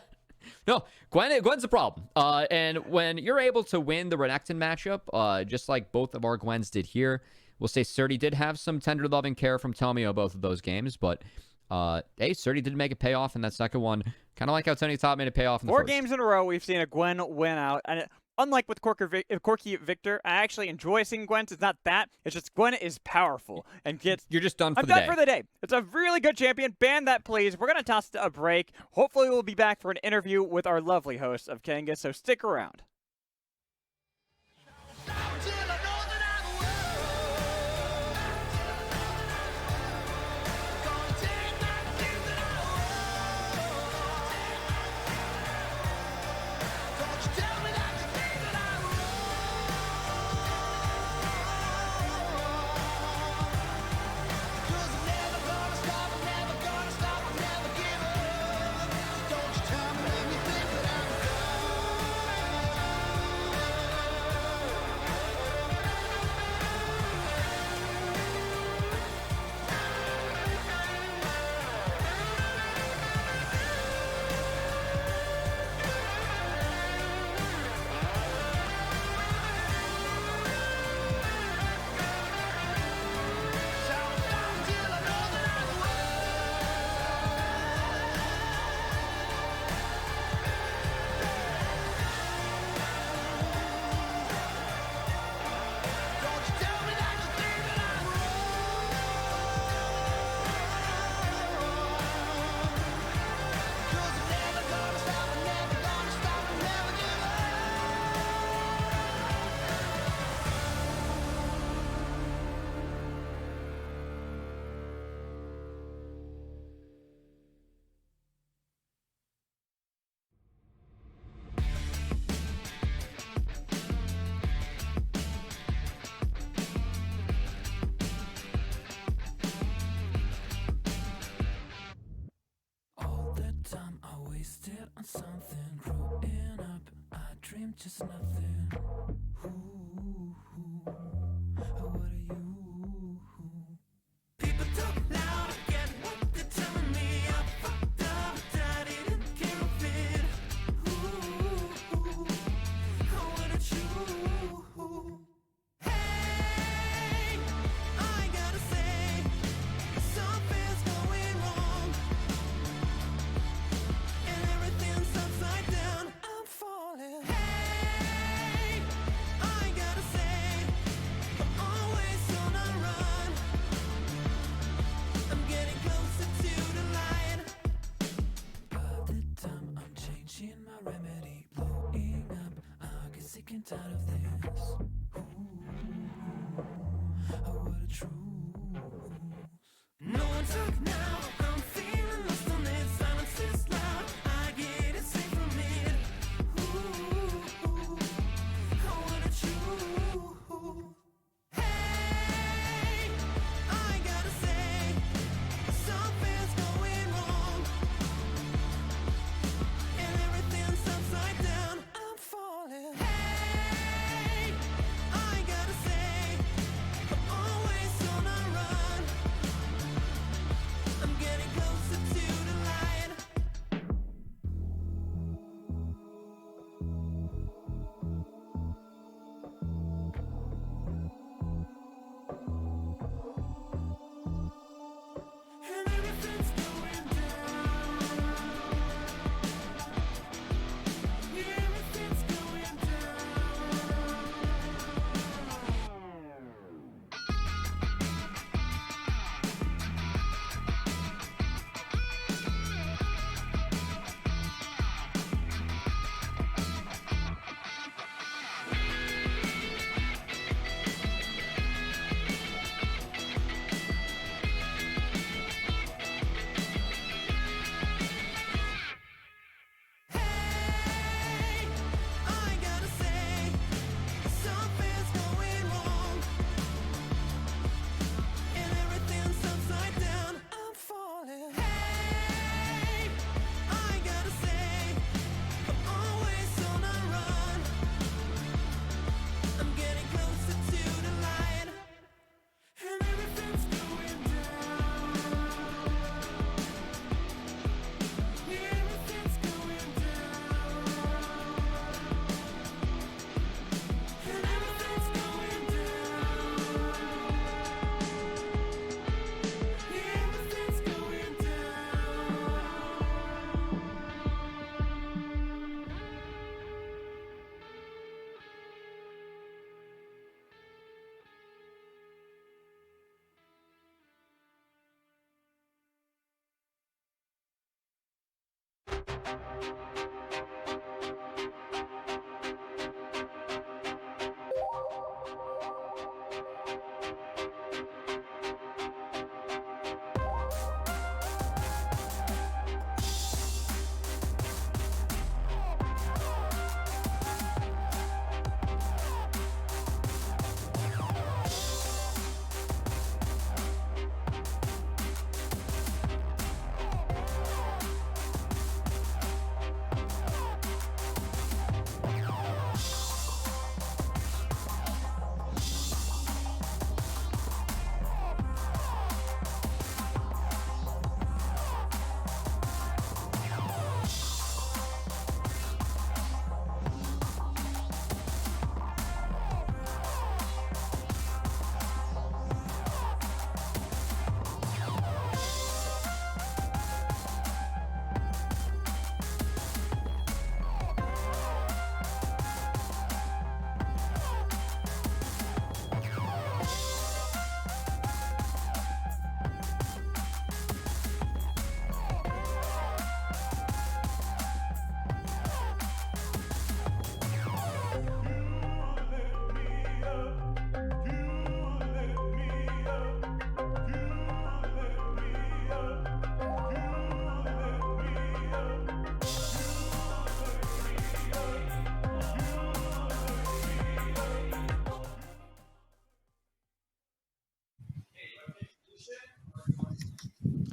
No, Gwen's a problem. And when you're able to win the Renekton matchup, just like both of our Gwens did here, we'll say Surdy did have some tender loving care from Tomio both of those games, but hey, Surdy did make it pay off in that second one. Kind of like how Tony Top made it pay off in the 4 first. games in a row, we've seen a Gwen win out. And unlike with Corky Victor, I actually enjoy seeing Gwen. It's not that. It's just Gwen is powerful and gets... You're just done for I'm the done day. for the day. It's a really good champion. Ban that, please. We're going to toss a break. Hopefully, we'll be back for an interview with our lovely host of Kangas, so stick around. On something growing up, I dreamed just nothing. Ooh, what are you? People talk loud, I get what they're telling me. I fucked up, I didn't give a bit. Ooh, what a chew. Hey, I gotta say, something's going wrong. And everything's upside down. I'm falling. Hey, I gotta say, I'm always on a run. I'm getting closer to the light. By the time I'm changing my remedy, blowing up, I get sick and tired of this. Ooh, what a truth. No one talk now. I'm feeling lost on this. Silence is loud. I get it safe from it. Ooh, what a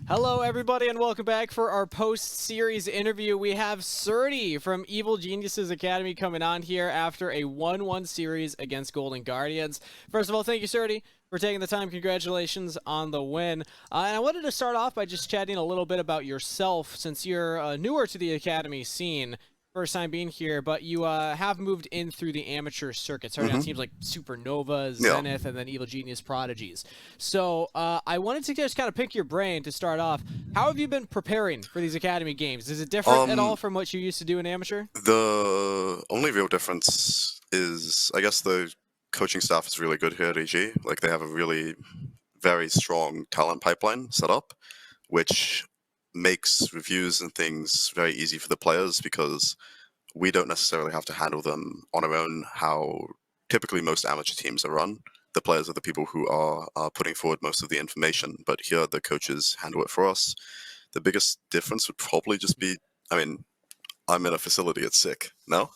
Hello, everybody, and welcome back for our post-series interview. We have Surdy from Evil Geniuses Academy coming on here after a 1-1 series against Golden Guardians. First of all, thank you, Surdy, for taking the time. Congratulations on the win. And I wanted to start off by just chatting a little bit about yourself, since you're newer to the Academy scene. First time being here, but you have moved in through the amateur circuit, starting on teams like Supernova, Zenith, and then Evil Genius Prodigies. So I wanted to just kind of pick your brain to start off. How have you been preparing for these Academy games? Is it different at all from what you used to do in amateur? The only real difference is, I guess, the coaching staff is really good here at EG. Like, they have a really very strong talent pipeline set up, which makes reviews and things very easy for the players because we don't necessarily have to handle them on our own how typically most amateur teams are run. The players are the people who are putting forward most of the information, but here the coaches handle it for us. The biggest difference would probably just be, I mean, I'm in a facility, it's sick, no?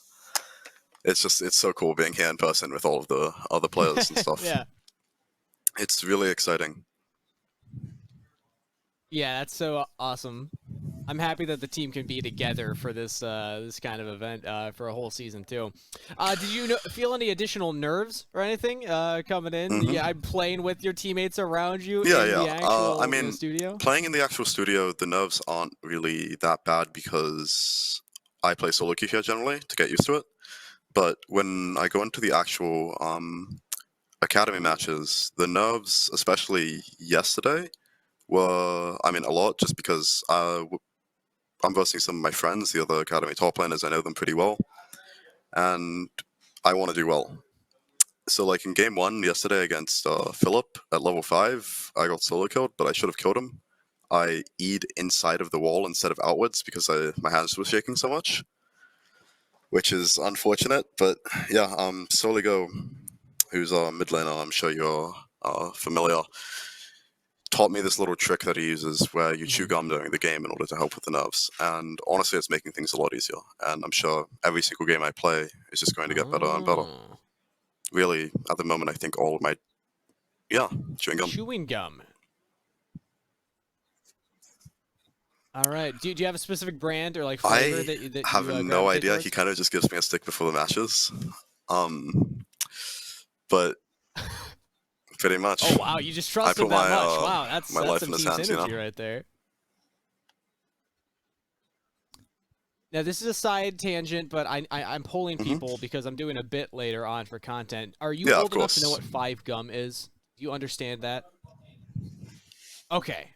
It's so cool being here in person with all of the other players and stuff. Yeah. It's really exciting. Yeah, that's so awesome. I'm happy that the team can be together for this this kind of event for a whole season too. Did you feel any additional nerves or anything coming in? Yeah, I'm playing with your teammates around you in the actual I mean, studio. Playing in the actual studio, the nerves aren't really that bad because I play solo queue here generally to get used to it. But when I go into the actual academy matches, the nerves, especially yesterday, were, I mean, a lot, just because I'm versing some of my friends, the other academy top laners. I know them pretty well, and I want to do well. So, like, in game 1 yesterday against Philip at level 5, I got solo killed, but I should have killed him. I E'd inside of the wall instead of outwards because my hands were shaking so much, which is unfortunate. But yeah, Soligo, who's our mid laner, I'm sure you're familiar, taught me this little trick that he uses where you chew gum during the game in order to help with the nerves. And honestly, it's making things a lot easier. And I'm sure every single game I play is just going to get better and better. Really, at the moment, I think all of my, chewing gum. Chewing gum. All right. Do you have a specific brand or like flavor that you have no gravitate idea. towards? He kind of just gives me a stick before the matches. But pretty much. Oh wow, you just trust him that much. Wow, that's life some in his team hands, synergy right there. Now this is a side tangent, but I'm polling people because I'm doing a bit later on for content. Are you old enough to know what 5 gum is? Do you understand that? Okay.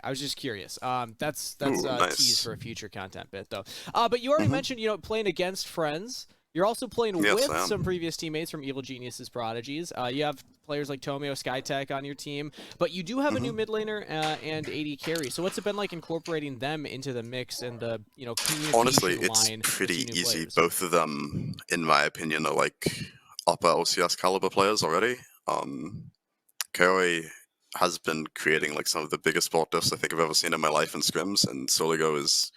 I was just curious. That's Ooh, a nice. tease for a future content bit though. But you already mentioned, playing against friends. You're also playing Yes, with I am. some previous teammates from Evil Genius's Prodigies. You have players like Tomio, Skytech on your team, but you do have a new mid laner and AD carry. So what's it been like incorporating them into the mix and the communication Honestly, it's line pretty with two new easy. players? Both of them, in my opinion, are like upper LCS caliber players already. Kaoi has been creating like some of the biggest spot diffs I think I've ever seen in my life in scrims, and Soligo is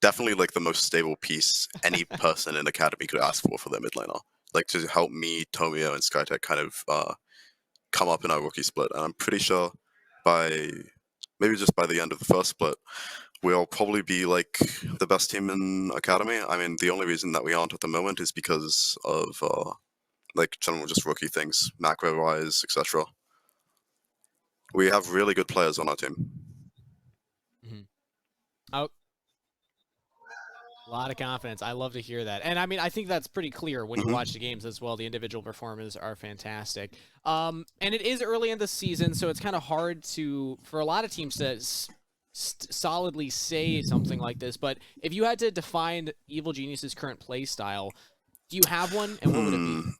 definitely like the most stable piece any person in Academy could ask for their mid laner. Like to help me, Tomio, and Skytech kind of come up in our rookie split. And I'm pretty sure by maybe just by the end of the first split, we'll probably be like the best team in Academy. I mean, the only reason that we aren't at the moment is because of like general just rookie things, macro wise, etc. We have really good players on our team. Oh, a lot of confidence. I love to hear that. And I mean, I think that's pretty clear when you watch the games as well. The individual performances are fantastic. And it is early in the season, so it's kind of hard for a lot of teams to solidly say something like this. But if you had to define Evil Genius's current play style, do you have one, and what would it be?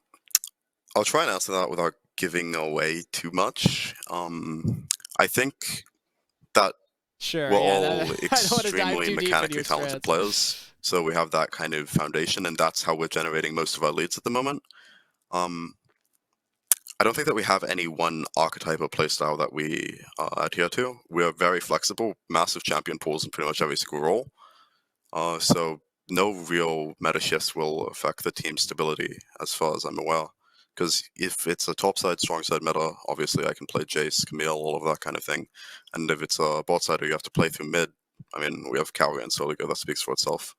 I'll try and answer that without giving away too much. I think that Sure. we're Yeah, all I don't want to dive extremely too deep into mechanically your talented strats. players, so we have that kind of foundation, and that's how we're generating most of our leads at the moment. I don't think that we have any one archetype or playstyle that we adhere to. We are very flexible, massive champion pools in pretty much every single role. So no real meta shifts will affect the team's stability as far as I'm aware. Because if it's a top side, strong side meta, obviously I can play Jace, Camille, all of that kind of thing. And if it's a bot side where you have to play through mid, I mean, we have Kawi and Soligo, that speaks for itself.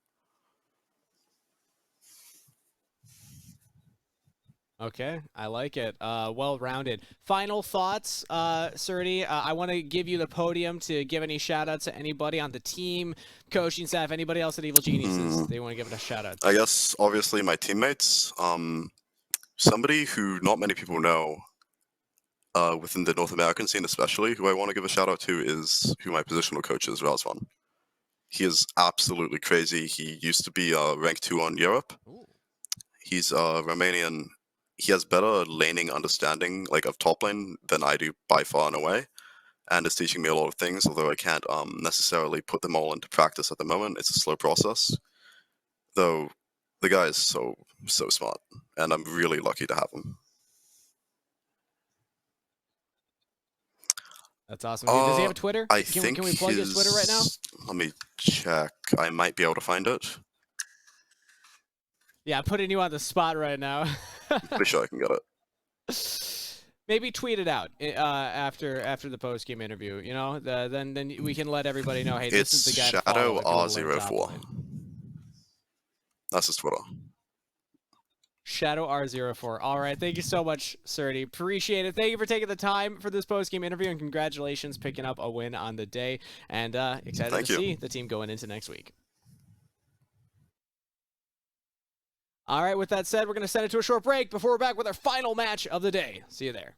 Okay, I like it. Well-rounded. Final thoughts, Serty. I want to give you the podium to give any shout-outs to anybody on the team, coaching staff, anybody else at Evil Geniuses. They want to give it a shout-out. I guess, obviously, my teammates. Somebody who not many people know, within the North American scene especially, who I want to give a shout-out to is who my positional coach is, Razvan. He is absolutely crazy. He used to be rank 2 on Europe. Ooh. He's Romanian. He has better laning understanding, like of top lane, than I do by far and away, and is teaching me a lot of things. Although I can't necessarily put them all into practice at the moment. It's a slow process. Though the guy is so smart, and I'm really lucky to have him. That's awesome. Does he have a Twitter? I Can think we plug his Twitter right now? Let me check. I might be able to find it. Yeah, I'm putting you on the spot right now. Pretty sure I can get it. Maybe tweet it out after the post game interview. You know, then we can let everybody know. Hey, this is It's the guy to follow Shadow if you wanna learn top R04. line. That's his Twitter. Shadow R04. All right, thank you so much, Serty. Appreciate it. Thank you for taking the time for this post-game interview, and congratulations picking up a win on the day. And excited Thank to you. see the team going into next week. All right, with that said, we're going to send it to a short break before we're back with our final match of the day. See you there.